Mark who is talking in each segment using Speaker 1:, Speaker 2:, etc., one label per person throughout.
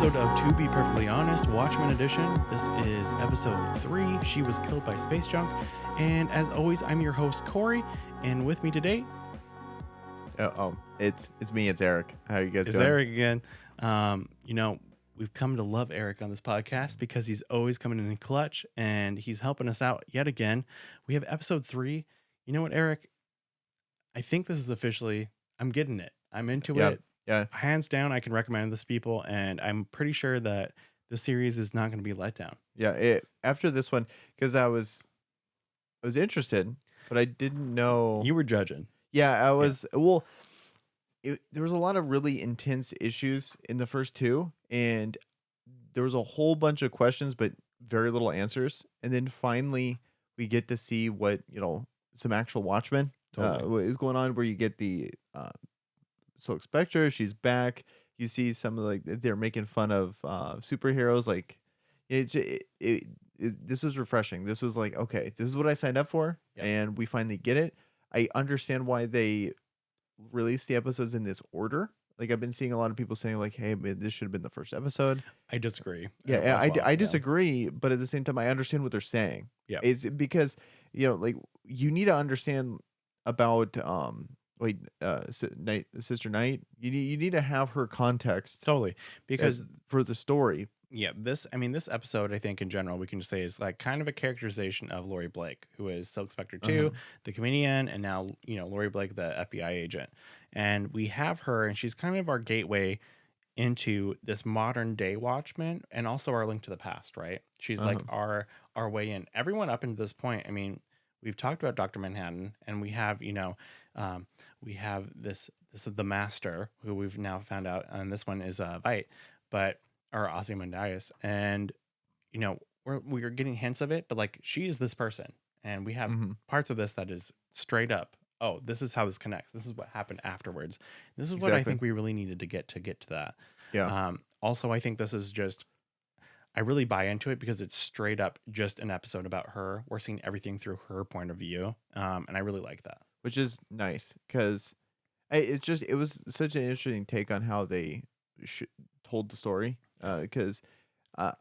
Speaker 1: episode of To Be Perfectly Honest, Watchmen edition. This is episode 3, She Was Killed by Space Junk. And as always, I'm your host, Corey. And with me today...
Speaker 2: It's me, it's Erik. How are you guys doing?
Speaker 1: It's Erik again. We've come to love Erik on this podcast because he's always coming in clutch and he's helping us out yet again. We have episode 3. You know what, Erik? I think this is officially... I'm getting it. I'm into it.
Speaker 2: Yeah.
Speaker 1: Hands down, I can recommend this, people, and I'm pretty sure that the series is not going to be let down.
Speaker 2: Yeah, after this one, because I was interested, but I didn't know.
Speaker 1: You were judging.
Speaker 2: Yeah, I was. Yeah. Well, there was a lot of really intense issues in the first 2, and there was a whole bunch of questions, but very little answers. And then finally, we get to see what, some actual Watchmen what is going on, where you get the Silk Spectre. She's back. You see some of they're making fun of superheroes. Like this was refreshing. This was like, okay, this is what I signed up for, and we finally get it. I understand why they released the episodes in this order. Like, I've been seeing a lot of people saying like, hey, this should have been the first episode.
Speaker 1: I disagree.
Speaker 2: Yeah, I disagree, but at the same time, I understand what they're saying.
Speaker 1: Yeah,
Speaker 2: is because you need to understand about Sister Night. You need to have her context
Speaker 1: totally, because
Speaker 2: for the story.
Speaker 1: Yeah, this episode, I think in general, we can just say is like kind of a characterization of Laurie Blake, who is Silk Spectre II, the Comedienne, and now, Laurie Blake, the FBI agent. And we have her, and she's kind of our gateway into this modern day Watchmen, and also our link to the past, right? She's like our way in. Everyone up until this point, I mean, we've talked about Dr. Manhattan, and we have, we have this is the Master, who we've now found out, and this one is Vite, or Ozymandias, and we're getting hints of it, but like, she is this person, and we have parts of this that is straight up, oh, this is how this connects. This is what happened afterwards. This is what I think we really needed to get to that.
Speaker 2: Yeah.
Speaker 1: Also, I think this is just, I really buy into it because it's straight up just an episode about her. We're seeing everything through her point of view, and I really like that. Which
Speaker 2: is nice, because it was such an interesting take on how they told the story. Because I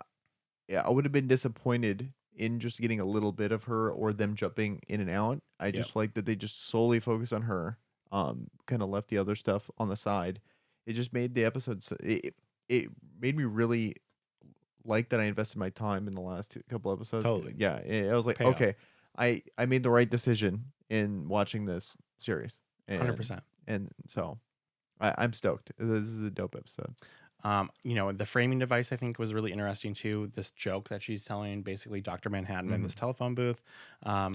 Speaker 2: would have been disappointed in just getting a little bit of her or them jumping in and out. I just like that they just solely focus on her, kind of left the other stuff on the side. It just made the episodes, it made me really like that I invested my time in the last couple episodes.
Speaker 1: Totally.
Speaker 2: Yeah, I was like, okay, I made the right decision in watching this series.
Speaker 1: 100%.
Speaker 2: And so I'm stoked. This is a dope episode.
Speaker 1: The framing device, I think, was really interesting too. This joke that she's telling, basically Dr. Manhattan in this telephone booth. A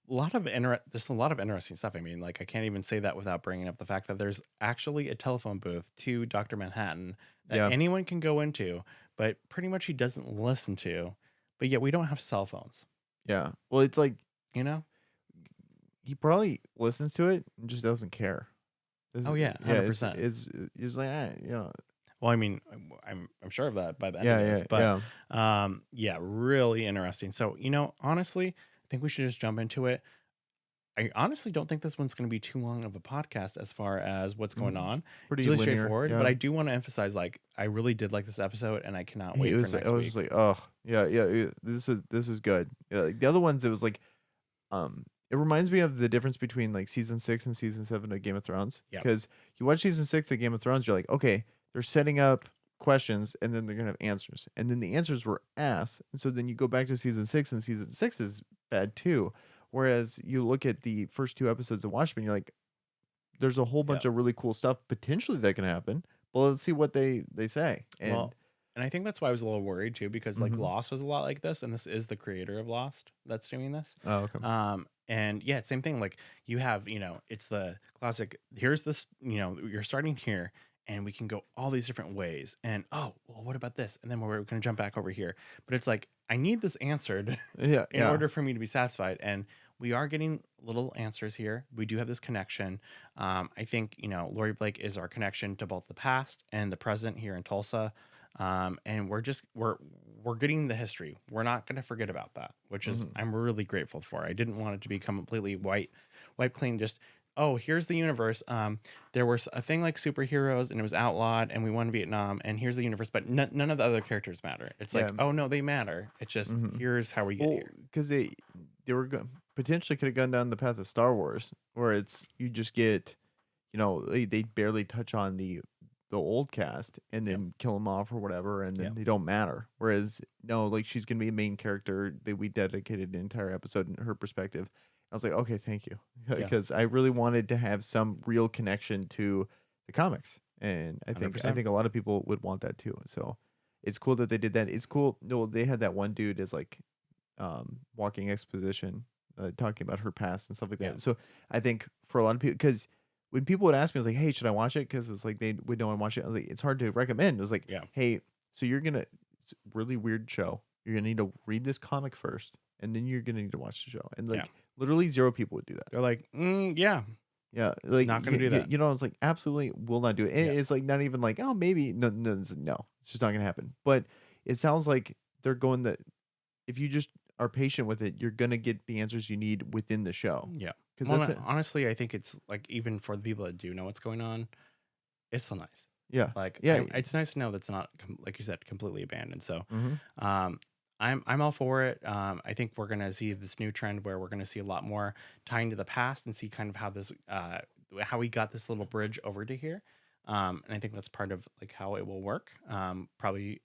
Speaker 1: lot of interesting stuff. I mean, like, I can't even say that without bringing up the fact that there's actually a telephone booth to Dr. Manhattan that anyone can go into, but pretty much he doesn't listen to. But yet we don't have cell phones.
Speaker 2: Yeah. Well, it's like,
Speaker 1: he
Speaker 2: probably listens to it and just doesn't care.
Speaker 1: 100%.
Speaker 2: It's like,
Speaker 1: Well, I mean, I'm sure of that by the end of this, but really interesting. So, honestly, I think we should just jump into it. I honestly don't think this one's going to be too long of a podcast as far as what's going on.
Speaker 2: Pretty
Speaker 1: it's really
Speaker 2: linear,
Speaker 1: straightforward, but I do want to emphasize, like, I really did like this episode, and I cannot wait for next week.
Speaker 2: I was just like, oh, yeah, this is good. Like, the other ones, it was like, it reminds me of the difference between like season 6 and season 7 of Game of Thrones. Because you watch season 6 of Game of Thrones, you're like, okay, they're setting up questions, and then they're gonna have answers, and then the answers were ass, and so then you go back to season 6, and season 6 is bad too. Whereas you look at the first 2 episodes of Watchmen, you're like, there's a whole bunch of really cool stuff potentially that can happen, but let's see what they say. And
Speaker 1: I think that's why I was a little worried too, because like Lost was a lot like this, and this is the creator of Lost that's doing this.
Speaker 2: Oh, okay.
Speaker 1: And yeah, same thing. Like, you have, it's the classic. Here's this. You're starting here, and we can go all these different ways. And what about this? And then we're going to jump back over here. But it's like, I need this answered in order for me to be satisfied. And we are getting little answers here. We do have this connection. I think, Laurie Blake is our connection to both the past and the present here in Tulsa. And we're getting the history. We're not going to forget about that, which is, I'm really grateful for. I didn't want it to become completely white clean. Just, oh, here's the universe. There was a thing like superheroes, and it was outlawed, and we won Vietnam, and here's the universe, but none of the other characters matter. It's like,
Speaker 2: Yeah.
Speaker 1: oh no, they matter. It's just here's how we get
Speaker 2: Well,
Speaker 1: here.
Speaker 2: because they were potentially could have gone down the path of Star Wars, where it's you just get, they barely touch on the old cast and then kill them off or whatever, and then they don't matter. Whereas no, like she's gonna be a main character that we dedicated an entire episode in her perspective. I was like, okay, thank you, because I really wanted to have some real connection to the comics, and I think
Speaker 1: 100%.
Speaker 2: a lot of people would want that too. So it's cool that they did that. It's cool. No, they had that one dude as like walking exposition, talking about her past and stuff like that.
Speaker 1: Yeah.
Speaker 2: So I think for a lot of people, because when people would ask me, I was like, hey, should I watch it? Because it's like they would know I watch it. I was like, it's hard to recommend. It was like, hey, so it's a really weird show. You're gonna need to read this comic first, and then you're gonna need to watch the show. And like literally 0 people would do that.
Speaker 1: They're like, yeah,
Speaker 2: like
Speaker 1: not gonna do that.
Speaker 2: I was like, absolutely will not do it. And it's like not even like, oh, maybe no, it's just not gonna happen. But it sounds like they're going that if you just are patient with it, you're gonna get the answers you need within the show.
Speaker 1: Yeah. Well, honestly, I think it's like even for the people that do know what's going on, it's so nice.
Speaker 2: Yeah.
Speaker 1: Like,
Speaker 2: yeah,
Speaker 1: it's nice to know that's not like you said, completely abandoned. So,
Speaker 2: mm-hmm.
Speaker 1: I'm all for it. I think we're gonna see this new trend where we're gonna see a lot more tying to the past and see kind of how this, how we got this little bridge over to here. And I think that's part of like how it will work. Probably,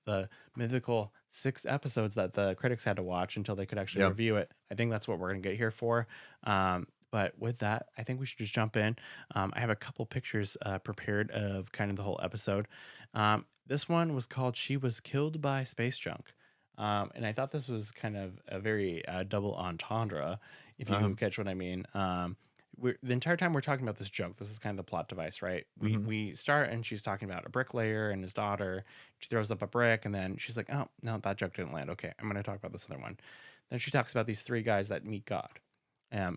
Speaker 1: the mythical 6 episodes that the critics had to watch until they could actually review it. I think that's what we're gonna get here for. But with that, I think we should just jump in. I have a couple pictures prepared of kind of the whole episode. This one was called She Was Killed by Space Junk. And I thought this was kind of a very double entendre, if you catch what I mean. The entire time we're talking about this joke, this is kind of the plot device, right? We start and she's talking about a bricklayer and his daughter. She throws up a brick and then she's like, oh, no, that joke didn't land. Okay, I'm going to talk about this other one. Then she talks about these 3 guys that meet God.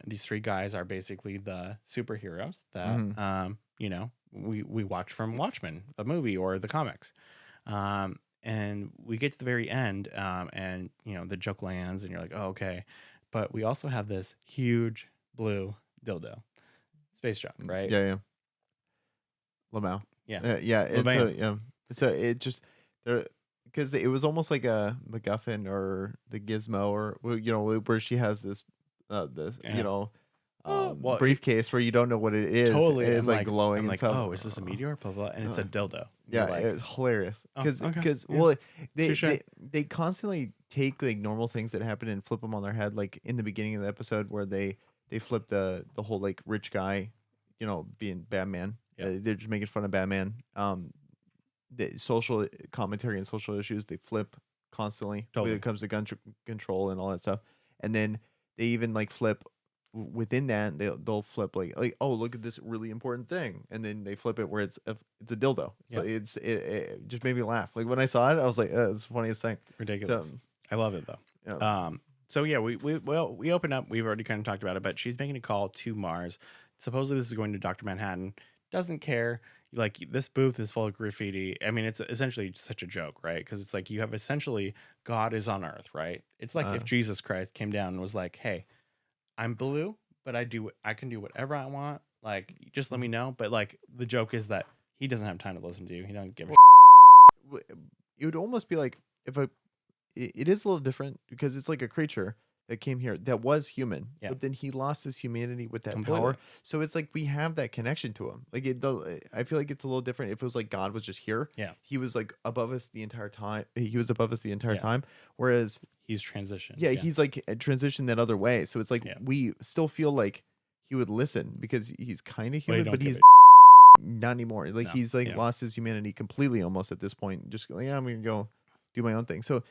Speaker 1: These 3 guys are basically the superheroes that, we watch from Watchmen, the movie or the comics. And we get to the very end and, the joke lands and you're like, oh, okay. But we also have this huge blue dildo. Space junk, right?
Speaker 2: Yeah. Lamau.
Speaker 1: Yeah.
Speaker 2: So it just there because it was almost like a MacGuffin or the Gizmo or where she has this briefcase where you don't know what it is.
Speaker 1: Totally.
Speaker 2: It's like glowing.
Speaker 1: I'm
Speaker 2: and
Speaker 1: like,
Speaker 2: stuff.
Speaker 1: oh, is this a meteor? Blah blah. And it's a dildo.
Speaker 2: Yeah,
Speaker 1: like,
Speaker 2: it's hilarious because they constantly take like normal things that happen and flip them on their head. Like in the beginning of the episode where they flip the whole like rich guy, being Batman. They're just making fun of Batman. The social commentary and social issues they flip constantly when it comes to gun control and all that stuff. And then they even like flip within that. They'll flip like oh, look at this really important thing, and then they flip it where it's a dildo. It just made me laugh. Like when I saw it, I was like, it's the funniest thing.
Speaker 1: Ridiculous. I love it though. Yeah. So yeah, we open up. We've already kind of talked about it, but she's making a call to Mars. Supposedly this is going to Dr. Manhattan. Doesn't care. Like this booth is full of graffiti. I mean, it's essentially such a joke, right? Because it's like you have essentially God is on Earth, right? It's like if Jesus Christ came down and was like, "Hey, I'm blue, but I can do whatever I want. Like, just let me know." But like the joke is that he doesn't have time to listen to you. He doesn't give a.
Speaker 2: It would almost be like it is a little different because it's like a creature that came here that was human, but then he lost his humanity with that power. So it's like we have that connection to him. Like I feel like it's a little different if it was like God was just here.
Speaker 1: Yeah,
Speaker 2: he was like above us the entire time. He was above us the entire time. Whereas
Speaker 1: he's transitioned.
Speaker 2: Yeah, he's like transitioned that other way. So it's like we still feel like he would listen because he's kind of human, but he's not anymore. Like he's like lost his humanity completely almost at this point. Just like, I'm gonna go do my own thing. So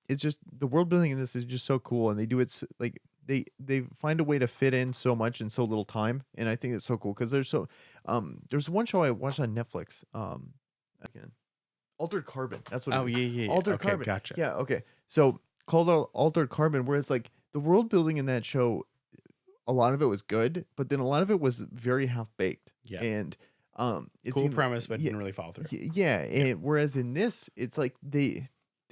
Speaker 2: it's just the world building in this is just so cool, and they do it like they find a way to fit in so much in so little time, and I think it's so cool because there's one show I watched on Netflix again, Altered Carbon. That's what. Altered Carbon.
Speaker 1: Gotcha.
Speaker 2: Yeah. Okay. So called Altered Carbon, where it's like the world building in that show, a lot of it was good, but then a lot of it was very half baked.
Speaker 1: Yeah.
Speaker 2: And it's
Speaker 1: cool premise, but didn't really follow through.
Speaker 2: Yeah. And whereas in this, it's like they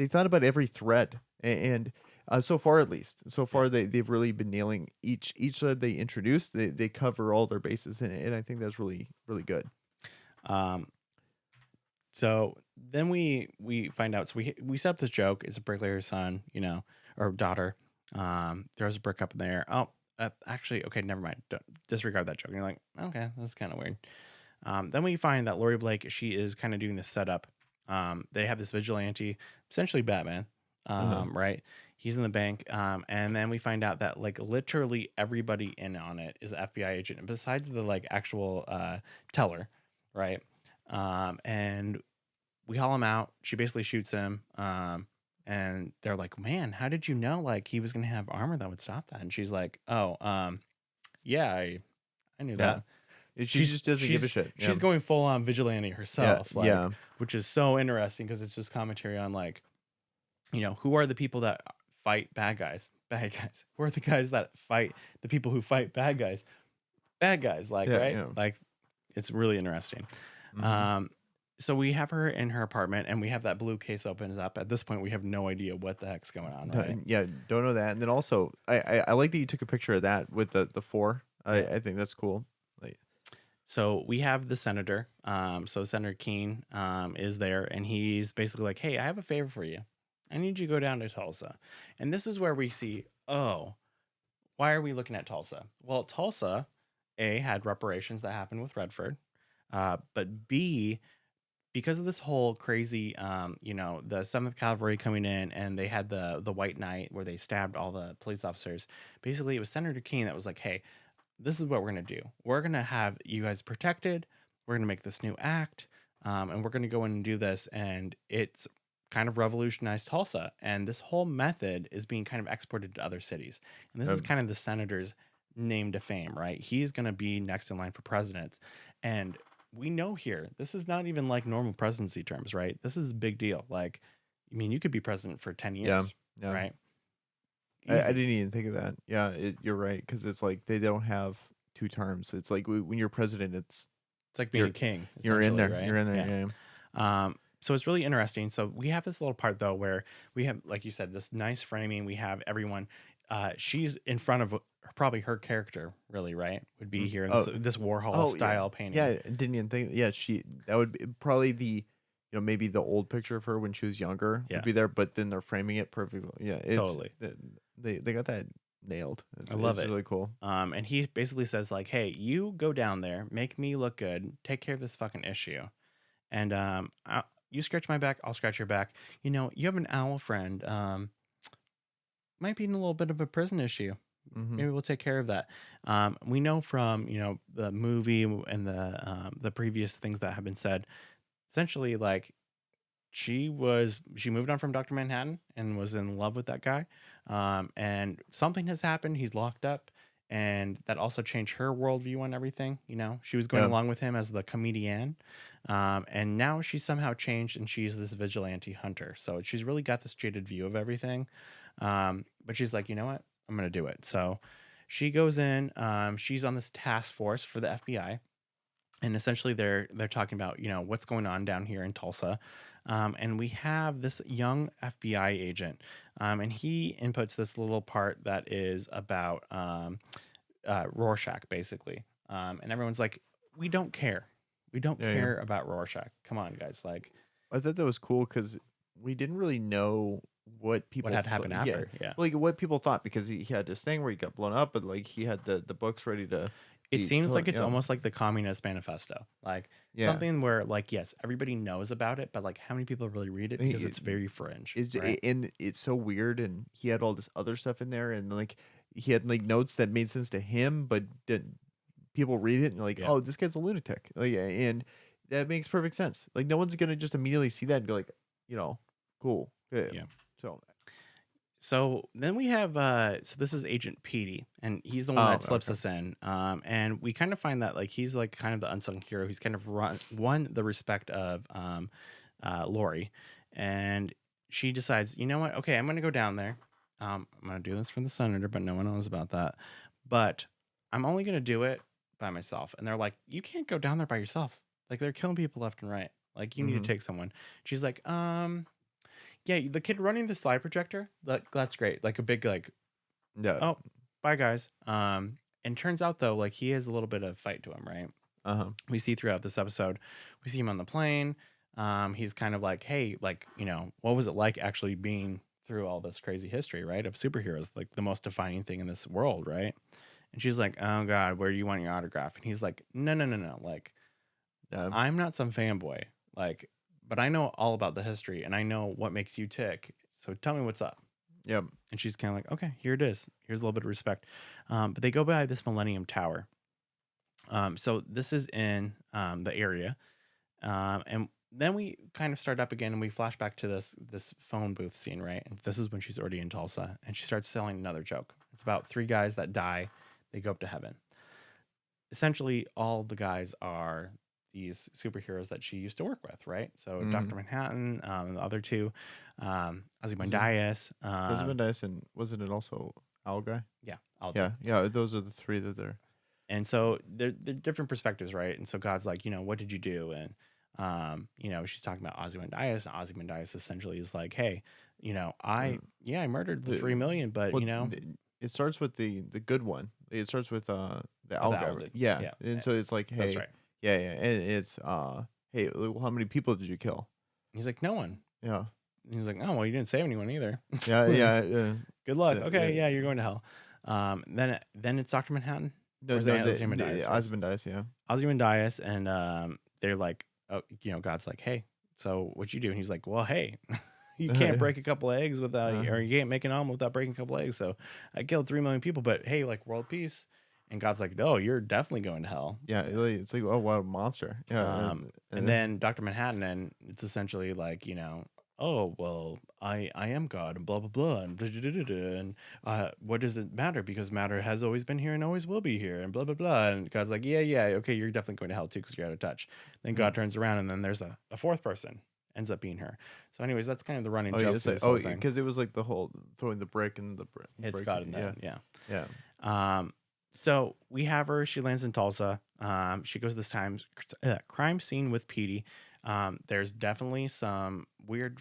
Speaker 2: thought about every thread, and So far, at least. So far, they've really been nailing each that they introduced. They cover all their bases, and I think that's really really good.
Speaker 1: Um, so then we find out. So we set up this joke. It's a bricklayer's son, or daughter. Throws a brick up in there. Oh, actually, okay, never mind. Don't disregard that joke. And you're like, okay, that's kind of weird. Then we find that Laurie Blake, she is kind of doing this setup. They have this vigilante, essentially Batman, right? He's in the bank. And then we find out that like literally everybody in on it is an FBI agent, besides the like actual teller, right? And we haul him out. She basically shoots him. And they're like, man, how did you know like he was gonna have armor that would stop that? And she's like, oh, yeah, I knew
Speaker 2: Yeah.
Speaker 1: that.
Speaker 2: She just doesn't give a shit.
Speaker 1: She's going full on vigilante herself, like,
Speaker 2: yeah.
Speaker 1: which is so interesting because it's just commentary on like, who are the people that fight bad guys? Bad guys. Who are the guys that fight the people who fight bad guys? Bad guys, like,
Speaker 2: Yeah,
Speaker 1: right?
Speaker 2: yeah.
Speaker 1: Like, it's really interesting.
Speaker 2: Mhm.
Speaker 1: So we have her in her apartment, and we have that blue case opens up. At this point, we have no idea what the heck's going on, right?
Speaker 2: Yeah, don't know that. And then also, I like that you took a picture of that with the 4. I think that's cool. Like,
Speaker 1: so we have the senator. So Senator Keene is there, and he's basically like, hey, I have a favor for you. I need you to go down to Tulsa. And this is where we see, oh, why are we looking at Tulsa? Well, Tulsa, A, had reparations that happened with Redford. But B, because of this whole crazy, the 7th Cavalry coming in, and they had the White Night where they stabbed all the police officers. Basically, it was Senator Keene that was like, hey, this is what we're going to do. We're going to have you guys protected. We're going to make this new act. And we're going to go in and do this. And it's kind of revolutionized Tulsa. And this whole method is being kind of exported to other cities. And this is kind of the senator's name to fame, right? He's going to be next in line for president. And we know here, this is not even like normal presidency terms, right? This is a big deal. Like, I mean, you could be president for 10 years,
Speaker 2: yeah.
Speaker 1: right?
Speaker 2: I didn't even think of that. Yeah, you're right, because it's like they don't have 2 terms. It's like when you're president, it's
Speaker 1: like being a king.
Speaker 2: You're in there.
Speaker 1: Right?
Speaker 2: You're in there.
Speaker 1: Yeah. So it's really interesting. So we have this little part though where we have, like you said, this nice framing. We have everyone. She's in front of probably her character, really, right? Would be here in this Warhol style painting.
Speaker 2: Yeah, I didn't even think. Yeah, that would be probably the, maybe the old picture of her when she was younger would be there, but then they're framing it perfectly. Yeah,
Speaker 1: totally.
Speaker 2: They got that nailed.
Speaker 1: I love it.
Speaker 2: It's really cool.
Speaker 1: And he basically says like, hey, you go down there, make me look good, take care of this fucking issue, and you scratch my back, I'll scratch your back. You have an owl friend. Might be in a little bit of a prison issue.
Speaker 2: Mm-hmm.
Speaker 1: Maybe we'll take care of that. We know from the movie and the previous things that have been said. Essentially, like she moved on from Dr. Manhattan and was in love with that guy. And something has happened. He's locked up, and that also changed her worldview on everything. She was going along with him as the comedienne, and now she's somehow changed, and she's this vigilante hunter. So she's really got this jaded view of everything. But she's like, you know what? I'm going to do it. So she goes in, she's on this task force for the FBI. And essentially they're talking about, what's going on down here in Tulsa. And we have this young FBI agent, and he inputs this little part that is about Rorschach, basically. And everyone's like, we don't care. We don't care about Rorschach. Come on, guys. Like,
Speaker 2: I thought that was cool because we didn't really know what
Speaker 1: had happened after. Yeah.
Speaker 2: Like what people thought, because he had this thing where he got blown up, but like he had the books ready to.
Speaker 1: It seems like it's almost like the Communist Manifesto, like something where, like, yes, everybody knows about it, but like, how many people really read it? Because it's very fringe.
Speaker 2: And it's so weird. And he had all this other stuff in there, and like he had like notes that made sense to him, but people read it and like, oh, this guy's a lunatic. Like, and that makes perfect sense. Like, no one's gonna just immediately see that and go like, cool. Yeah.
Speaker 1: So then we have so this is Agent Petey, and he's the one that slips us in. And we kind of find that like he's like kind of the unsung hero. He's kind of won the respect of Laurie, and she decides, you know what? Okay, I'm gonna go down there. I'm gonna do this for the senator, but no one knows about that. But I'm only gonna do it by myself. And they're like, you can't go down there by yourself. Like, they're killing people left and right. Like, you need to take someone. She's like, yeah, the kid running the slide projector, that's great. Like a big like,
Speaker 2: Yeah.
Speaker 1: oh, bye guys. And turns out though, like he has a little bit of fight to him, right? We see throughout this episode, we see him on the plane. He's kind of like, hey, like, you know, what was it like actually being through all this crazy history, right? Of superheroes, like the most defining thing in this world, right? And she's like, oh God, where do you want your autograph? And he's like, no. Like, I'm not some fanboy. Like, but I know all about the history and I know what makes you tick. So tell me what's up.
Speaker 2: Yep.
Speaker 1: And she's kind of like, okay, here it is. Here's a little bit of respect. But they go by this Millennium Tower. So this is in the area. And then we kind of start up again and we flash back to this phone booth scene, right? And this is when she's already in Tulsa and she starts telling another joke. It's about 3 guys that die. They go up to heaven. Essentially, all the guys are these superheroes that she used to work with, right? So Dr. Manhattan, the other 2, Ozymandias.
Speaker 2: Ozymandias, and wasn't it also Owl Guy?
Speaker 1: Yeah.
Speaker 2: Yeah. Those are the 3 that they're.
Speaker 1: And so they're different perspectives, right? And so God's like, you know, what did you do? And you know, she's talking about Ozymandias, and Ozymandias essentially is like, hey, you know, I murdered the 3 million, but you know,
Speaker 2: it starts with the good one. It starts with the Owl Guy.
Speaker 1: Dude.
Speaker 2: Yeah. And so it's like, hey,
Speaker 1: that's right.
Speaker 2: Yeah, and it's hey, how many people did you kill?
Speaker 1: He's like, no one.
Speaker 2: Yeah.
Speaker 1: And he's like, oh well, you didn't save anyone either.
Speaker 2: Yeah.
Speaker 1: Good luck.
Speaker 2: So,
Speaker 1: okay, yeah, you're going to hell. Then it's Dr. Manhattan.
Speaker 2: No,
Speaker 1: Ozymandias.
Speaker 2: Ozymandias, yeah.
Speaker 1: Ozymandias, and they're like, oh, you know, God's like, hey, so what you do? And he's like, well, hey, you can't break a couple of eggs without, or you can't make an omelet without breaking a couple of eggs. So I killed 3 million people, but hey, like world peace. And God's like, oh, you're definitely going to hell.
Speaker 2: Yeah, it's like, oh, what a monster. Yeah.
Speaker 1: And then Dr. Manhattan, and it's essentially like, you know, oh, well, I am God, and blah, blah, blah, and blah, blah, blah, blah, and what does it matter? Because matter has always been here and always will be here, and blah, blah, blah. And God's like, yeah, okay, you're definitely going to hell too because you're out of touch. Then God turns around, and then there's a 4th person. Ends up being her. So anyways, that's kind of the running joke.
Speaker 2: Because it was like the whole throwing the brick and the brick.
Speaker 1: It's God in that,
Speaker 2: yeah.
Speaker 1: So we have her. She lands in Tulsa. She goes this time crime scene with Petey. There's definitely some weird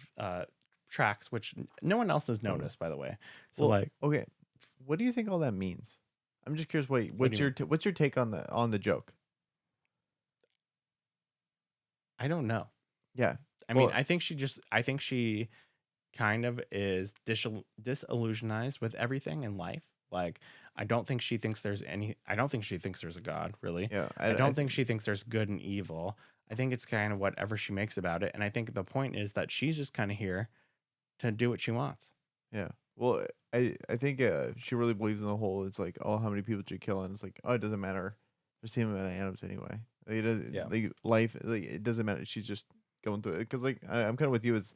Speaker 1: tracks which no one else has noticed, by the way. So
Speaker 2: okay, what do you think all that means? I'm just curious. What's your take on the joke?
Speaker 1: I don't know.
Speaker 2: Yeah,
Speaker 1: I mean, I think she kind of is disillusionized with everything in life. Like, I don't think she thinks there's a God, really.
Speaker 2: Yeah.
Speaker 1: I don't think she thinks there's good and evil. I think it's kind of whatever she makes about it. And I think the point is that she's just kind of here to do what she wants.
Speaker 2: Yeah. Well, I think she really believes in the whole, it's like, oh, how many people did you kill? And it's like, oh, it doesn't matter. There's too many atoms anyway. Like, it doesn't, like, life, like, it doesn't matter. She's just going through it. Because, like, I'm kind of with you. It's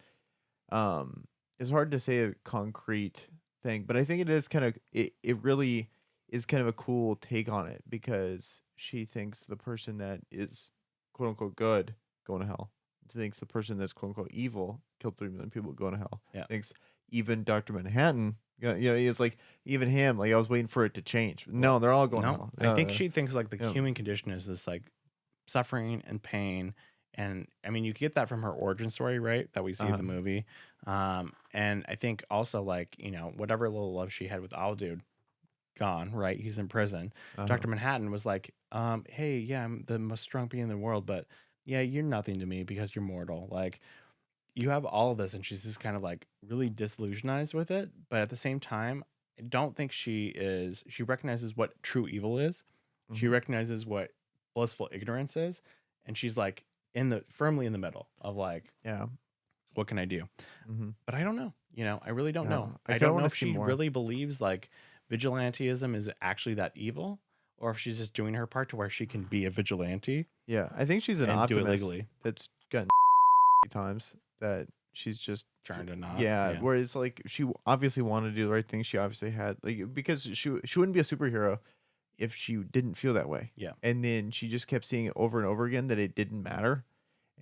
Speaker 2: hard to say a concrete thing, but I think it is kind of, it really is kind of a cool take on it, because she thinks the person that is quote unquote good going to hell, thinks the person that's quote unquote evil killed 3 million people going to hell.
Speaker 1: Yeah.
Speaker 2: Thinks even Dr. Manhattan, you know, it's like even him, like I was waiting for it to change. No, they're all going to hell.
Speaker 1: I think she thinks like the human condition is this like suffering and pain. And I mean, you get that from her origin story, right? That we see in the movie. And I think also, like, you know, whatever little love she had with Owl Dude, gone, right? He's in prison. Dr. Manhattan was like, hey, yeah, I'm the most strong being in the world, but yeah, you're nothing to me because you're mortal. Like, you have all of this, and she's just kind of like really disillusionized with it. But at the same time, I don't think she recognizes what true evil is. She recognizes what blissful ignorance is. And she's like, firmly in the middle of like, what can I do? But I don't know. You know, I really don't know. I don't know if she really believes like vigilantism is actually that evil, or if she's just doing her part to where she can be a vigilante.
Speaker 2: Yeah, I think she's an optimist
Speaker 1: do it legally.
Speaker 2: That's gotten times that she's just
Speaker 1: trying to not.
Speaker 2: Yeah, where it's like she obviously wanted to do the right thing. She obviously had, like, because she wouldn't be a superhero if she didn't feel that way.
Speaker 1: Yeah.
Speaker 2: And then she just kept seeing it over and over again that it didn't matter.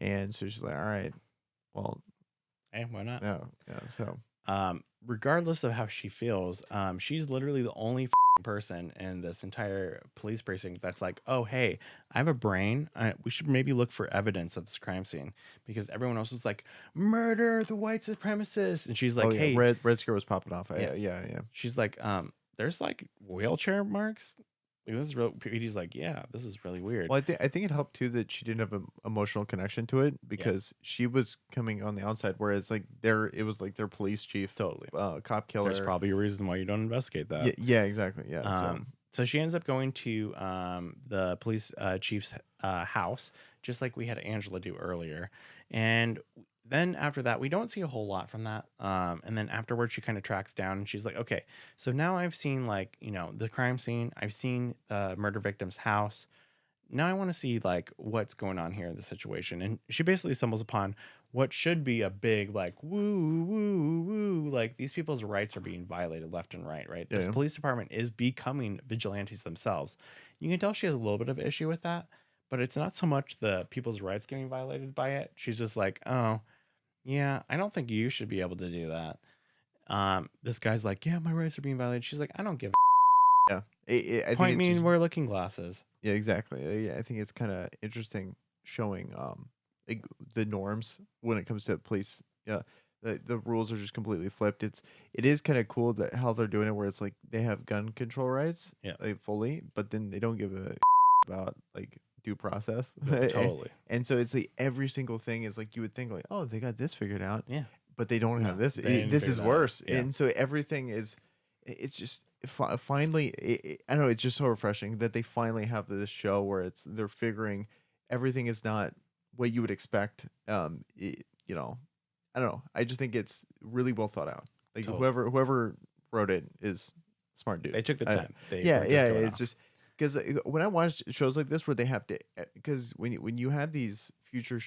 Speaker 2: And so she's like, all right, well,
Speaker 1: hey, why not?
Speaker 2: Yeah. So
Speaker 1: regardless of how she feels, she's literally the only person in this entire police precinct that's like, oh, hey, I have a brain. We should maybe look for evidence of this crime scene, because everyone else was like, murder the white supremacists. And she's
Speaker 2: Oh
Speaker 1: like,
Speaker 2: yeah,
Speaker 1: hey,
Speaker 2: Red Scare was popping off.
Speaker 1: yeah,
Speaker 2: Yeah.
Speaker 1: she's like, there's like wheelchair marks. Like, this is real. Petey's like, yeah, this is really weird.
Speaker 2: Well, I think it helped too that she didn't have an emotional connection to it, because she was coming on the outside, whereas like it was like their police chief,
Speaker 1: Totally.
Speaker 2: cop killer.
Speaker 1: There's probably a reason why you don't investigate that.
Speaker 2: Yeah, exactly. Yeah.
Speaker 1: So she ends up going to the police chief's house, just like we had Angela do earlier. And then after that, we don't see a whole lot from that. And then afterwards, she kind of tracks down and she's like, okay, so now I've seen like, the crime scene. I've seen the murder victim's house. Now I want to see like what's going on here in the situation. And she basically stumbles upon what should be a big like woo woo woo, like these people's rights are being violated left and right. This police department is becoming vigilantes themselves. You can tell she has a little bit of issue with that, but it's not so much the people's rights getting violated by it. She's just like, oh yeah, I don't think you should be able to do that. This guy's like, yeah, my rights are being violated. She's like, I don't give
Speaker 2: yeah.
Speaker 1: I point me and wear looking glasses.
Speaker 2: Yeah, exactly. Yeah, I think it's kind of interesting showing like the norms when it comes to police. Yeah, the rules are just completely flipped. It is kind of cool that how they're doing it, where it's like they have gun control rights, like fully, but then they don't give a about like due process.
Speaker 1: Totally.
Speaker 2: And so it's like every single thing is like you would think like, oh, they got this figured out.
Speaker 1: Yeah.
Speaker 2: But they don't have this. This is worse. Yeah. And so everything is, it's just finally, I don't know, it's just so refreshing that they finally have this show where they're figuring everything is not what you would expect. I don't know. I just think it's really well thought out. Like whoever wrote it is smart dude.
Speaker 1: They took the time.
Speaker 2: It's just because when I watch shows like this where they have to, because when you have these future,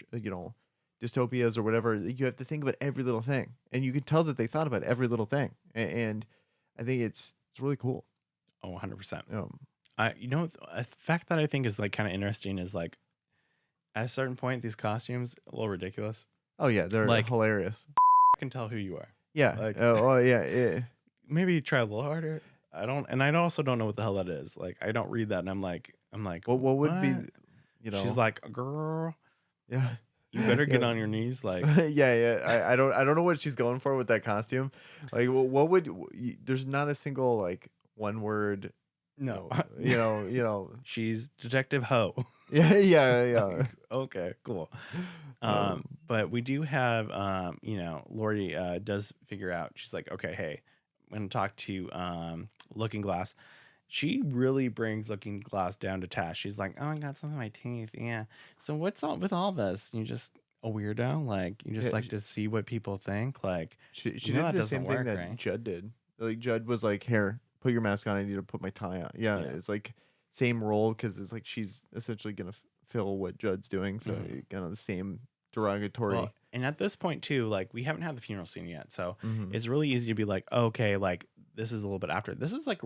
Speaker 2: dystopias or whatever, you have to think about every little thing, and you can tell that they thought about every little thing, and I think it's really cool.
Speaker 1: Oh, 100%. A fact that I think is like kind of interesting is like at a certain point these costumes a little ridiculous.
Speaker 2: Oh yeah, they're like hilarious.
Speaker 1: I can tell who you are.
Speaker 2: Yeah. Like, yeah.
Speaker 1: Maybe try a little harder. I also don't know what the hell that is. Like I don't read that, and I'm like,
Speaker 2: what would be,
Speaker 1: She's like, girl.
Speaker 2: Yeah.
Speaker 1: You better get on your knees, like.
Speaker 2: Yeah. I don't know what she's going for with that costume. Like, what would? There's not a single like one word.
Speaker 1: No. She's Detective Ho.
Speaker 2: Yeah.
Speaker 1: Like, okay, cool. But we do have, Laurie does figure out. She's like, okay, hey, I'm gonna talk to Looking Glass. She really brings Looking Glass down to task. She's like, oh, I got something in my teeth. Yeah. So what's up with all this? You just a weirdo? Like, you just like to see what people think? Like,
Speaker 2: she did the same thing that Judd did. Like, Judd was like, here, put your mask on. I need to put my tie on. Yeah. It's like same role, because it's like she's essentially going to fill what Judd's doing. So kind of the same derogatory.
Speaker 1: Well, and at this point, too, like, we haven't had the funeral scene yet. So it's really easy to be like, okay, like, this is a little bit after. This is like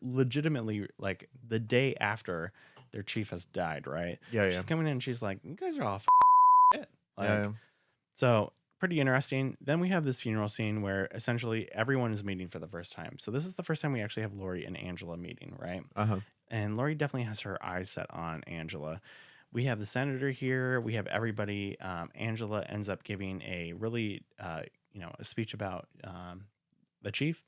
Speaker 1: legitimately like the day after their chief has died, right?
Speaker 2: Yeah,
Speaker 1: she's coming in and she's like, you guys are all shit. Like,
Speaker 2: yeah.
Speaker 1: So pretty interesting. Then we have this funeral scene where essentially everyone is meeting for the first time. So this is the first time we actually have Laurie and Angela meeting, right? And Laurie definitely has her eyes set on Angela. We have the senator here. We have everybody. Angela ends up giving a really, a speech about the chief.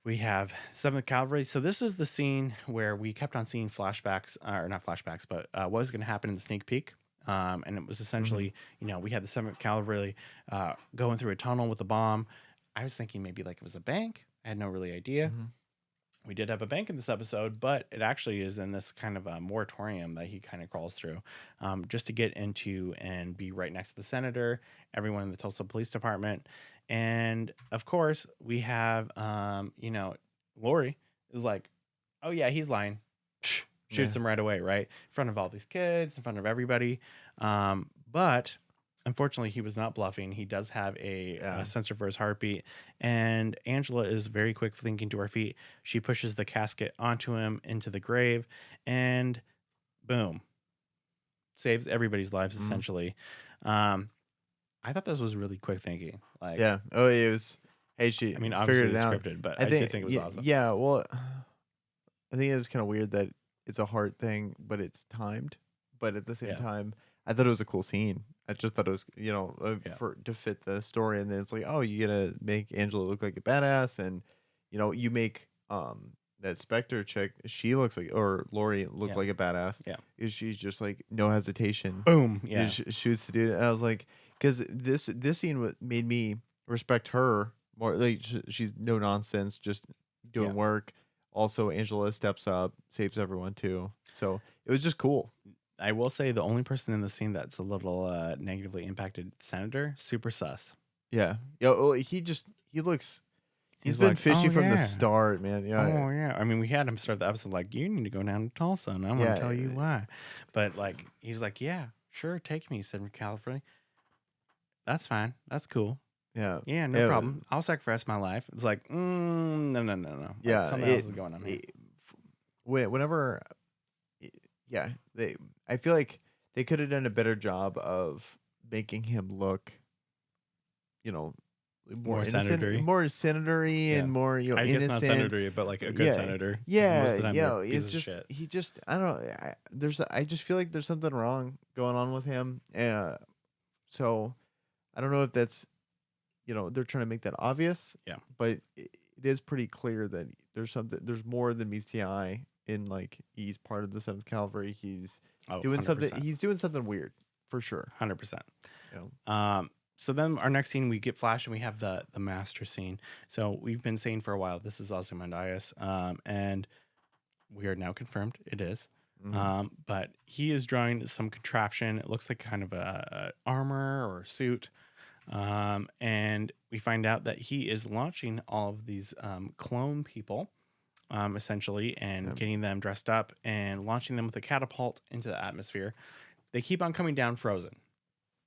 Speaker 1: We have 7th Cavalry. So this is the scene where we kept on seeing flashbacks, or not flashbacks, but what was going to happen in the sneak peek. And it was essentially, we had the 7th Cavalry going through a tunnel with a bomb. I was thinking maybe like it was a bank. I had no really idea. We did have a bank in this episode, but it actually is in this kind of a moratorium that he kind of crawls through, just to get into and be right next to the senator, everyone in the Tulsa Police Department. And of course, we have, Laurie is like, oh yeah, he's lying. Shoots him right away, right? In front of all these kids, in front of everybody. But unfortunately, he was not bluffing. He does have a sensor for his heartbeat. And Angela is very quick thinking to her feet. She pushes the casket onto him into the grave, and boom. Saves everybody's lives, essentially. I thought this was really quick thinking. Like,
Speaker 2: yeah. Oh, it was. hey, she
Speaker 1: I mean,
Speaker 2: figured
Speaker 1: obviously
Speaker 2: it
Speaker 1: it's
Speaker 2: out.
Speaker 1: scripted, but
Speaker 2: I
Speaker 1: I did
Speaker 2: think,
Speaker 1: think it was awesome.
Speaker 2: yeah. Well, I think it's kind of weird that it's a heart thing, but it's timed. But at the same time, I thought it was a cool scene. I just thought it was, for to fit the story. And then it's like, oh, you gotta make Angela look like a badass, and you make that Spectre chick, she looks like, or Laurie look like a badass.
Speaker 1: Yeah.
Speaker 2: Is she's just like no hesitation.
Speaker 1: Boom. Yeah.
Speaker 2: Shoots the dude, and I was like, because this scene made me respect her more. Like she's no nonsense, just doing work. Also, Angela steps up, saves everyone too. So it was just cool.
Speaker 1: I will say the only person in the scene that's a little negatively impacted, Senator, super sus.
Speaker 2: Yeah. Well, he looks. He's been
Speaker 1: like,
Speaker 2: fishy
Speaker 1: "Oh,
Speaker 2: from the
Speaker 1: yeah.
Speaker 2: start, man. Yeah.
Speaker 1: Oh yeah. I mean, we had him start the episode like, you need to go down to Tulsa, and I'm gonna tell you why. But like, he's like, yeah, sure, take me, said McCaffrey. That's fine. That's cool.
Speaker 2: Yeah.
Speaker 1: Yeah, no problem. I'll sacrifice my life. It's like, no. Like,
Speaker 2: yeah.
Speaker 1: something else is going on here.
Speaker 2: Whenever, I feel like they could have done a better job of making him look, more
Speaker 1: senator-y.
Speaker 2: more senator-y, and more
Speaker 1: I
Speaker 2: innocent.
Speaker 1: guess not senator-y, but like a good senator.
Speaker 2: It's just he just I don't know. I just feel like there's something wrong going on with him. So I don't know if that's they're trying to make that obvious.
Speaker 1: Yeah,
Speaker 2: but it is pretty clear that there's more than meets the eye. In like he's part of the 7th Cavalry. He's doing 100%. Something. He's doing something weird for sure.
Speaker 1: 100%. So then our next scene, we get Flash, and we have the master scene. So we've been saying for a while, this is Ozymandias, and we are now confirmed it is. Mm-hmm. But he is drawing some contraption. It looks like kind of a armor or a suit. And we find out that he is launching all of these clone people, essentially, and getting them dressed up and launching them with a catapult into the atmosphere. They keep on coming down frozen.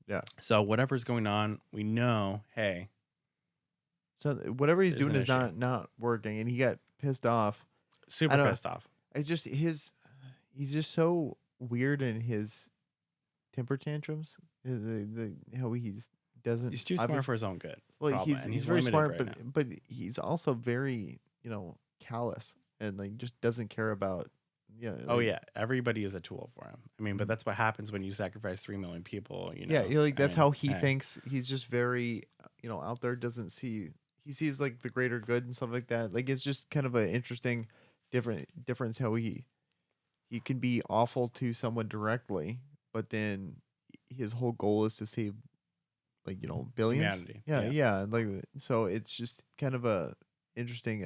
Speaker 2: Yeah.
Speaker 1: So whatever's going on, we know, hey.
Speaker 2: So whatever he's doing is not working, and he got pissed off.
Speaker 1: Super pissed off.
Speaker 2: He's just so weird in his temper tantrums. How he's
Speaker 1: too smart for his own good.
Speaker 2: Well, he's very smart, but he's also very callous, and like just doesn't care about. Yeah.
Speaker 1: Oh yeah, everybody is a tool for him. I mean, but that's what happens when you sacrifice 3 million people.
Speaker 2: Yeah, that's how he thinks. He's just very, out there. Doesn't see. He sees like the greater good and stuff like that. Like it's just kind of an interesting, difference how he can be awful to someone directly, but then his whole goal is to save, like billions.
Speaker 1: Humanity.
Speaker 2: Yeah. Like so, it's just kind of a interesting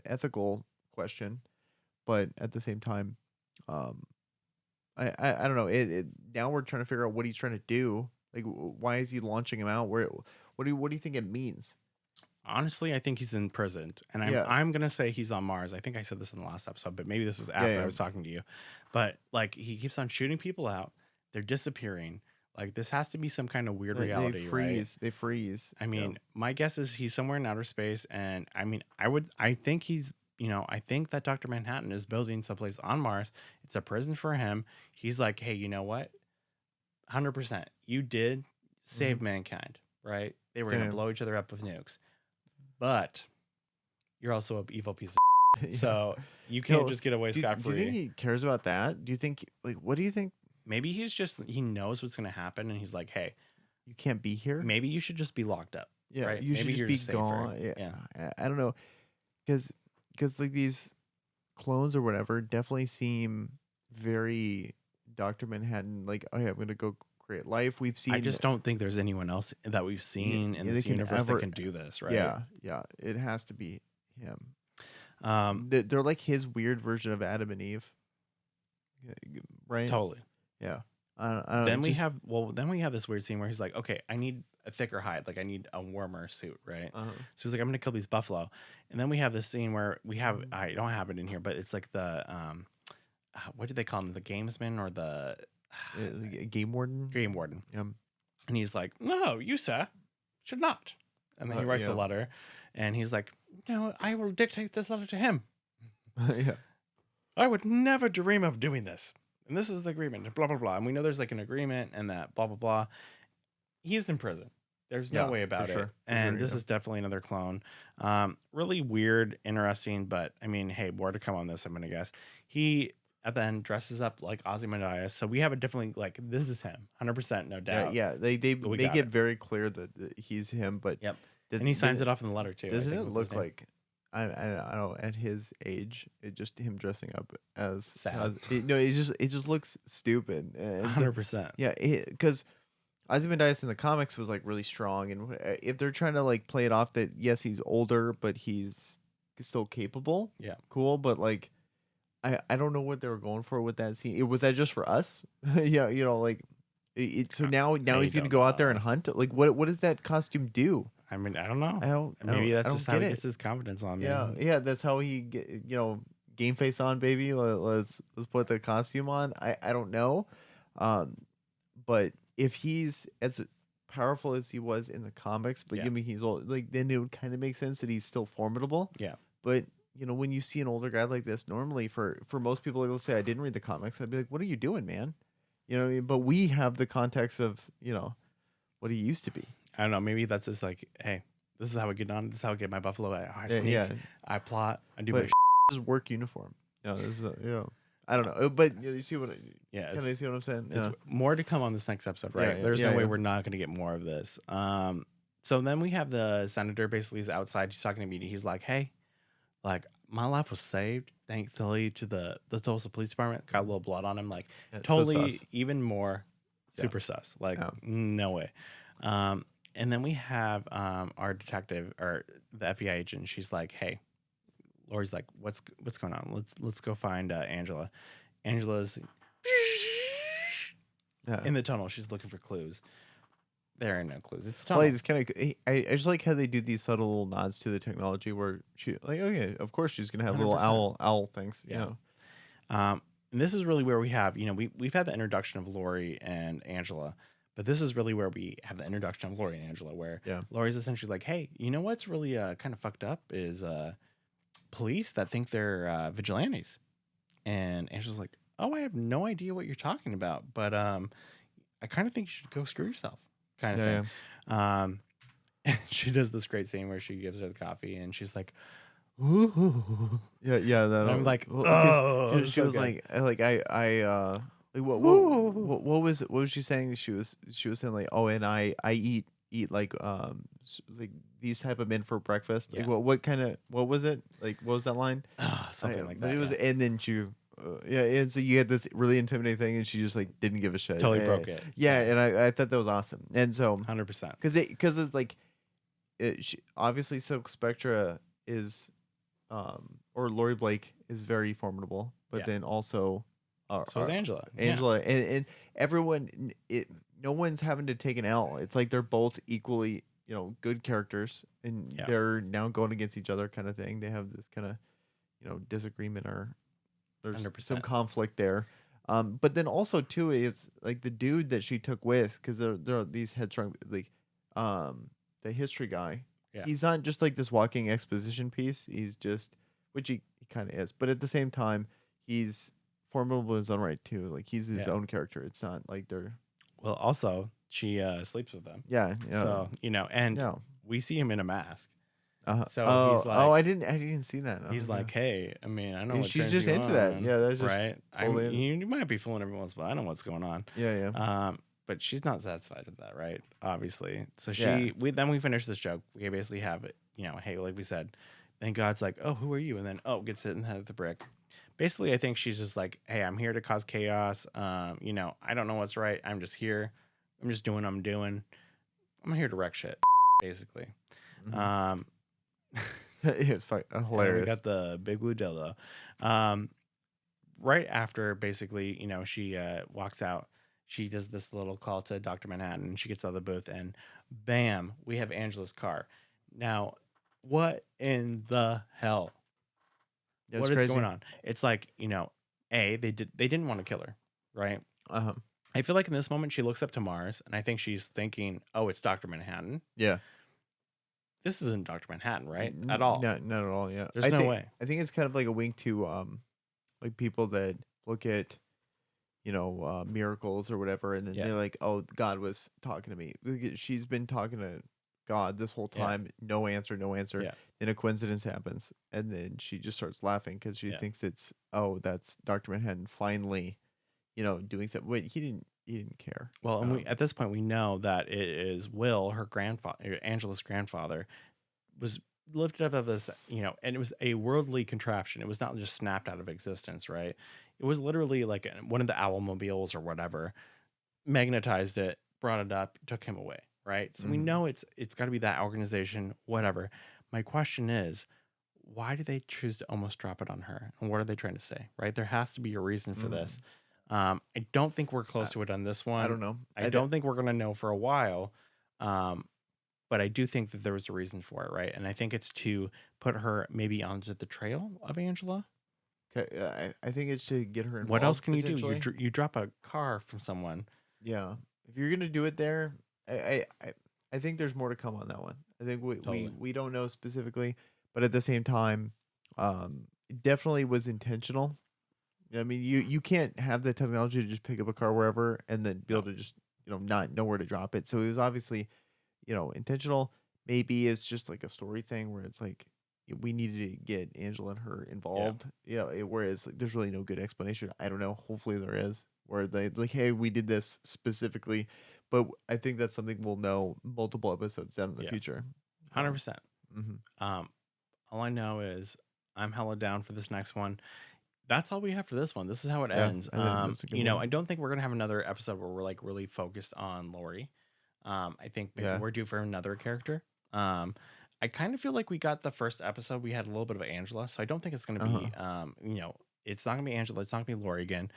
Speaker 2: ethical question. But at the same time, I don't know. Now we're trying to figure out what he's trying to do. Like, why is he launching him out? What do you think it means?
Speaker 1: Honestly, I think he's in prison, and I'm gonna say he's on Mars. I think I said this in the last episode, but maybe this was after I was talking to you. But like, he keeps on shooting people out. They're disappearing. Like, this has to be some kind of weird reality.
Speaker 2: They freeze.
Speaker 1: I mean, my guess is he's somewhere in outer space, and I mean, I think he's. I think that Dr. Manhattan is building someplace on Mars. It's a prison for him. He's like, hey, you know what? 100%. You did save mankind, right? They were going to blow each other up with nukes. But you're also an evil piece of So you can't just get away scot-free.
Speaker 2: Do you think he cares about that? Do you think, what do you think?
Speaker 1: Maybe he knows what's going to happen, and he's like, hey.
Speaker 2: You can't be here?
Speaker 1: Maybe you should just be locked up.
Speaker 2: Yeah,
Speaker 1: right?
Speaker 2: You should just be gone.
Speaker 1: Yeah.
Speaker 2: I don't know. Because like these clones or whatever definitely seem very Dr. Manhattan. Like, oh yeah, I'm gonna go create life. We've seen.
Speaker 1: I just don't think there's anyone else that we've seen in this universe that can do this, right?
Speaker 2: Yeah. It has to be him. They're like his weird version of Adam and Eve, right?
Speaker 1: Totally.
Speaker 2: Yeah.
Speaker 1: Then we have this weird scene where he's like, okay, I need a thicker hide. Like, I need a warmer suit, right? So he's like, I'm going to kill these buffalo. And then we have this scene where I don't have it in here, but it's like the, what do they call him? The gamesman or the
Speaker 2: game warden?
Speaker 1: Game warden.
Speaker 2: Yeah.
Speaker 1: And he's like, no, you, sir, should not. And then he writes a letter, and he's like, no, I will dictate this letter to him.
Speaker 2: Yeah.
Speaker 1: I would never dream of doing this. And this is the agreement, blah, blah, blah. And we know there's like an agreement and that blah, blah, blah. He's in prison. There's no way about it.
Speaker 2: sure.
Speaker 1: And this is definitely another clone. Really weird, interesting, but I mean, hey, more to come on this, I'm gonna guess. He at the end dresses up like Ozymandias, so we have a definitely like this is him, 100%, no doubt.
Speaker 2: Yeah. They
Speaker 1: But we
Speaker 2: make
Speaker 1: got
Speaker 2: it
Speaker 1: it.
Speaker 2: very clear that he's him, but
Speaker 1: Yep. And he signs it off in the letter too. I
Speaker 2: doesn't
Speaker 1: think,
Speaker 2: it
Speaker 1: with his
Speaker 2: look
Speaker 1: name.
Speaker 2: like I don't know, at his age, it just him dressing up as
Speaker 1: Sad.
Speaker 2: no, it just looks stupid. And so,
Speaker 1: 100%.
Speaker 2: yeah, because Ozymandias in the comics was like really strong, and if they're trying to like play it off that yes he's older but he's still capable,
Speaker 1: Yeah.
Speaker 2: cool. But like I don't know what they were going for with that scene. Was that just for us? Yeah, like so now he's gonna go out there and hunt. Like what does that costume do?
Speaker 1: I mean, I don't know.
Speaker 2: Maybe
Speaker 1: That's just how he gets his confidence on.
Speaker 2: Yeah, yeah, that's how he get game face on, baby. Let's put the costume on. I don't know, but if he's as powerful as he was in the comics, but you mean he's old, like then it would kind of make sense that he's still formidable.
Speaker 1: Yeah.
Speaker 2: But when you see an older guy like this, normally for most people, like, let's say I didn't read the comics, I'd be like, what are you doing, man? What I mean? But we have the context of what he used to be.
Speaker 1: I don't know. Maybe that's just like, hey, this is how I get on. This is how I get my buffalo. I sneak. Yeah. I plot. I do my
Speaker 2: this is work uniform. This is I don't know, but you see what?
Speaker 1: Yeah,
Speaker 2: can you see what I'm saying?
Speaker 1: It's more to come on this next episode, right?
Speaker 2: Yeah,
Speaker 1: There's no way we're not going to get more of this. So then we have the senator. Basically, is outside. He's talking to me. He's like, hey, like my life was saved thankfully to the Tulsa Police Department. Got a little blood on him, like totally so even more super sus. Like no way. And then we have our detective or the FBI agent. She's like, hey, Laurie's like, what's going on? Let's go find Angela. Angela's in the tunnel. She's looking for clues. There are no clues. It's tunnel.
Speaker 2: Well, it's kind of. I just like how they do these subtle little nods to the technology where she like, okay, of course she's gonna have 100%. Little owl things. Yeah.
Speaker 1: And this is really where we have we've had the introduction of Laurie and Angela, but this is really where we have the introduction of Laurie and Angela, where Laurie's essentially like, hey, you know what's really kind of fucked up is police that think they're vigilantes, and Angela's like, oh, I have no idea what you're talking about, but I kind of think you should go screw yourself. Kind of thing. And she does this great scene where she gives her the coffee and she's like, ooh.
Speaker 2: Yeah.
Speaker 1: I'm like,
Speaker 2: oh, she was like what was she saying? She was saying like, oh, and I eat like these type of men for breakfast. Like what was it? Like what was that line?
Speaker 1: Something like that.
Speaker 2: But it was, and then she. And so you had this really intimidating thing, and she just like didn't give a shit.
Speaker 1: Totally broke it.
Speaker 2: Yeah, and I thought that was awesome. And so
Speaker 1: 100%
Speaker 2: because it's like, obviously Silk Spectre is, or Laurie Blake is very formidable, but then also,
Speaker 1: so is Angela.
Speaker 2: And everyone, no one's having to take an L. It's like they're both equally good characters, and they're now going against each other, kind of thing. They have this kind of disagreement or. There's
Speaker 1: 100%.
Speaker 2: Some conflict there. But then also too is like the dude that she took with, because there are these headstrong, like the history guy. Yeah. He's not just like this walking exposition piece. He's just, which he kind of is, but at the same time he's formidable in his own right too. Like he's his own character. It's not like they're.
Speaker 1: Well, also she sleeps with them.
Speaker 2: Yeah.
Speaker 1: So and we see him in a mask.
Speaker 2: So he's like, I didn't see that.
Speaker 1: He's like, hey, I mean, I know what
Speaker 2: she's just into that. Yeah, that's just
Speaker 1: right. You might be fooling everyone else, but I know what's going on.
Speaker 2: Yeah.
Speaker 1: But she's not satisfied with that, right? Obviously. So we finish this joke. We basically have it, hey, like we said, then God's like, oh, who are you? And then gets hit in the head with the brick. Basically, I think she's just like, hey, I'm here to cause chaos. I don't know what's right. I'm just here. I'm just doing what I'm doing. I'm here to wreck shit, basically.
Speaker 2: Mm-hmm. It's hilarious.
Speaker 1: We got the big blue dildo. Right after, basically, she walks out. She does this little call to Dr. Manhattan, and she gets out of the booth, and bam, we have Angela's car. Now, what in the hell?
Speaker 2: Yeah,
Speaker 1: what is going on? It's like, they didn't want to kill her, right? I feel like in this moment she looks up to Mars, and I think she's thinking, oh, it's Dr. Manhattan.
Speaker 2: Yeah.
Speaker 1: This isn't Dr. Manhattan, right? At all.
Speaker 2: No, not at all. Yeah.
Speaker 1: There's no way.
Speaker 2: I think it's kind of like a wink to like people that look at, miracles or whatever, and then
Speaker 1: Yeah.
Speaker 2: they're like, oh, God was talking to me. She's been talking to God this whole
Speaker 1: Yeah.
Speaker 2: time. No answer, no answer.
Speaker 1: Yeah.
Speaker 2: Then a coincidence happens, and then she just starts laughing because she
Speaker 1: Yeah.
Speaker 2: thinks that's Dr. Manhattan finally, doing something. Wait, he didn't care.
Speaker 1: Well, and at this point we know that it is Will, her grandfather, Angela's grandfather, was lifted up of this, and it was a worldly contraption. It was not just snapped out of existence, right? It was literally like one of the Owlmobiles or whatever, magnetized it, brought it up, took him away, right? So we know it's got to be that organization, whatever. My question is, why do they choose to almost drop it on her? And what are they trying to say, right? There has to be a reason for this. I don't think we're close to it on this one.
Speaker 2: I don't know.
Speaker 1: I don't think we're going to know for a while. But I do think that there was a reason for it, right? And I think it's to put her maybe onto the trail of Angela.
Speaker 2: Okay, I think it's to get her involved.
Speaker 1: What else can you do? You drop a car from someone.
Speaker 2: Yeah, if you're gonna do it there, I think there's more to come on that one. I think we don't know specifically, but at the same time, it definitely was intentional. I mean, you can't have the technology to just pick up a car wherever and then be able to just not know where to drop it. So it was obviously intentional. Maybe it's just like a story thing where it's like we needed to get Angela and her involved. Whereas like, there's really no good explanation. I don't know. Hopefully there is. Where they like, hey, we did this specifically, but I think that's something we'll know multiple episodes down in the future.
Speaker 1: 100%. All I know is I'm hella down for this next one. That's all we have for this one. This is how it ends. I don't think we're gonna have another episode where we're like really focused on Laurie. I think maybe we're due for another character. I kind of feel like we got the first episode. We had a little bit of Angela, so I don't think it's gonna be it's not gonna be Angela. It's not gonna be Laurie again.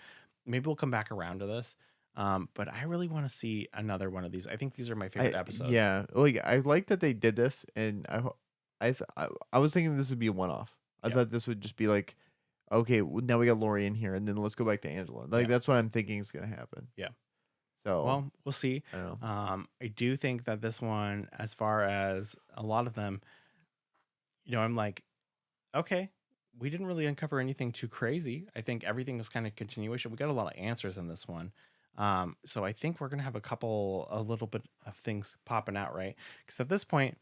Speaker 1: Maybe we'll come back around to this. But I really want to see another one of these. I think these are my favorite episodes.
Speaker 2: Yeah, like I like that they did this, and I was thinking this would be a one-off. I thought this would just be like, okay, now we got Laurie in here, and then let's go back to Angela. Like that's what I'm thinking is gonna happen.
Speaker 1: Yeah.
Speaker 2: So
Speaker 1: well, we'll see.
Speaker 2: I don't know.
Speaker 1: I do think that this one, as far as a lot of them, I'm like, okay, we didn't really uncover anything too crazy. I think everything was kind of continuation. We got a lot of answers in this one. So I think we're gonna have a little bit of things popping out, right? Because at this point,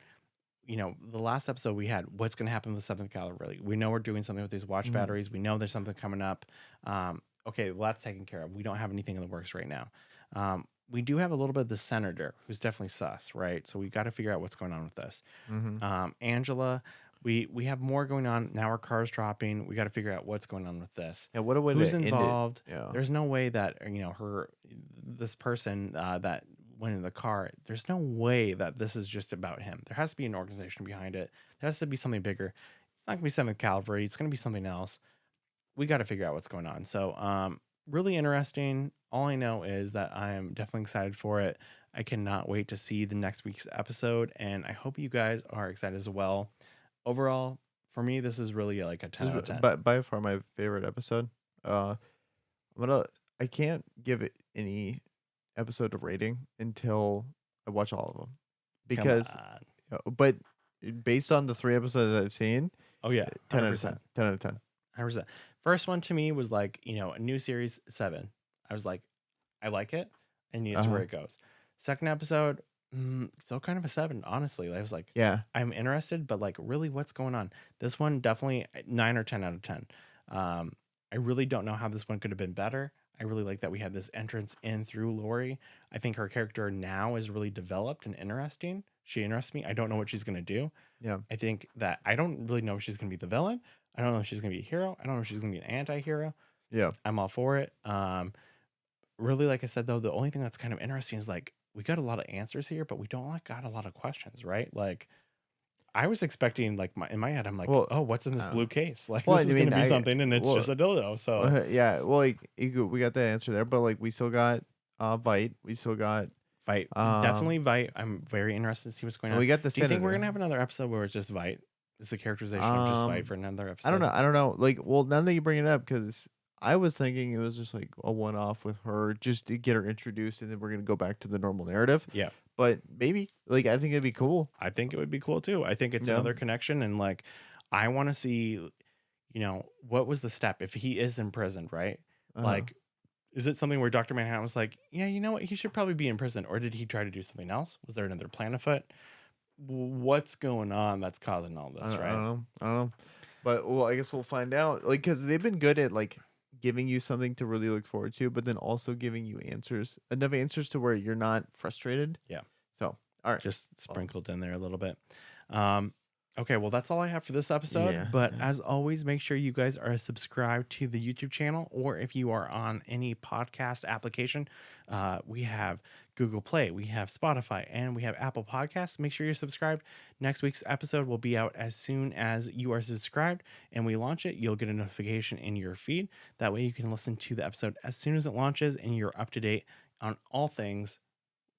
Speaker 1: the last episode we had, what's gonna happen with 7th Cavalry? We know we're doing something with these watch batteries. We know there's something coming up. Okay, well, that's taken care of. We don't have anything in the works right now. We do have a little bit of the senator, who's definitely sus, right? So we got to figure out what's going on with this. Angela, we have more going on now. Our car's dropping. We got to figure out what's going on with this.
Speaker 2: Yeah, what a way
Speaker 1: who's
Speaker 2: to
Speaker 1: involved?
Speaker 2: End it. Yeah.
Speaker 1: There's no way that this person that went in the car. There's no way that this is just about him. There has to be an organization behind it. There has to be something bigger. It's not gonna be 7th Cavalry. It's gonna be something else. We got to figure out what's going on. So, really interesting. All I know is that I am definitely excited for it. I cannot wait to see the next week's episode, and I hope you guys are excited as well. Overall, for me, this is really like a 10 out of 10.
Speaker 2: But by far my favorite episode. I can't give it any episode of rating until I watch all of them, because but based on the 3 episodes that I've seen, 10 out of 10. 10 out of 10.
Speaker 1: 100%. First one to me was like, a new series 7. I was like, I like it. I need to see where it goes. Second episode, still kind of a 7, honestly. I was like, I'm interested, but like, really, what's going on? This one, definitely 9 or 10 out of 10. I really don't know how this one could have been better. I really like that we had this entrance in through Laurie. I think her character now is really developed and interesting. She interests me. I don't know what she's going to do.
Speaker 2: Yeah.
Speaker 1: I think that I don't really know if she's going to be the villain. I don't know if she's going to be a hero. I don't know if she's going to be an anti-hero.
Speaker 2: Yeah.
Speaker 1: I'm all for it. Really, like I said, though, the only thing that's kind of interesting is like, we got a lot of answers here, but we don't got a lot of questions, right? Like, I was expecting, like, in my head, I'm like, oh, what's in this blue case? Like, this is going to be something, and it's just a dildo. So
Speaker 2: we got that answer there, but like, we still got Vite. We still got
Speaker 1: Vite. Definitely Vite. I'm very interested to see what's going on.
Speaker 2: We got the.
Speaker 1: Do you think we're gonna have another episode where it's just Vite? It's a characterization of just Vite for another episode.
Speaker 2: I don't know. Like, well, now that you bring it up, because I was thinking it was just like a one-off with her, just to get her introduced, and then we're gonna go back to the normal narrative.
Speaker 1: Yeah.
Speaker 2: But maybe, like, I think it'd be cool.
Speaker 1: I think it would be cool too. I think it's another connection, and like, I want to see, what was the step if he is imprisoned, right? Like, Is it something where Dr. Manhattan was like, yeah, you know what? He should probably be in prison. Or did he try to do something else? Was there another plan afoot? What's going on that's causing all this,
Speaker 2: I
Speaker 1: right?
Speaker 2: don't know. I don't know. But well, I guess we'll find out. Like, because they've been good at like giving you something to really look forward to, but then also giving you answers, enough answers to where you're not frustrated.
Speaker 1: Yeah.
Speaker 2: So, all right.
Speaker 1: Just sprinkled in there a little bit. Okay, well, that's all I have for this episode. But as always, make sure you guys are subscribed to the YouTube channel, or if you are on any podcast application, we have Google Play, we have Spotify, and we have Apple Podcasts. Make sure you're subscribed. Next week's episode will be out as soon as you are subscribed and we launch it. You'll get a notification in your feed. That way you can listen to the episode as soon as it launches and you're up to date on all things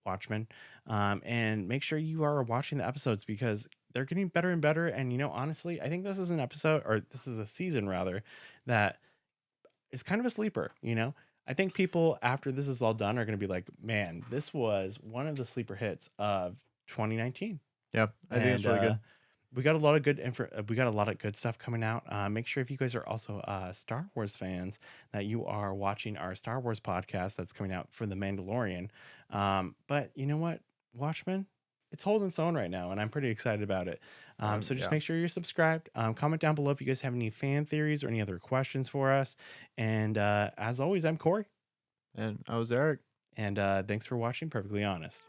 Speaker 1: Watchmen. And make sure you are watching the episodes because they're getting better and better. And, you know, honestly, I think this is an episode, or this is a season rather, that is kind of a sleeper. You know, I think people after this is all done are going to be like, man, this was one of the sleeper hits of 2019.
Speaker 2: Yeah, I think it's really good.
Speaker 1: We got a lot of we got a lot of good stuff coming out. Make sure if you guys are also Star Wars fans that you are watching our Star Wars podcast that's coming out for The Mandalorian. But you know what, Watchmen, it's holding its own right now, and I'm pretty excited about it. So just make sure you're subscribed. Comment down below if you guys have any fan theories or any other questions for us. And as always, I'm Corey.
Speaker 2: And I was Erik.
Speaker 1: And thanks for watching Perfectly Honest.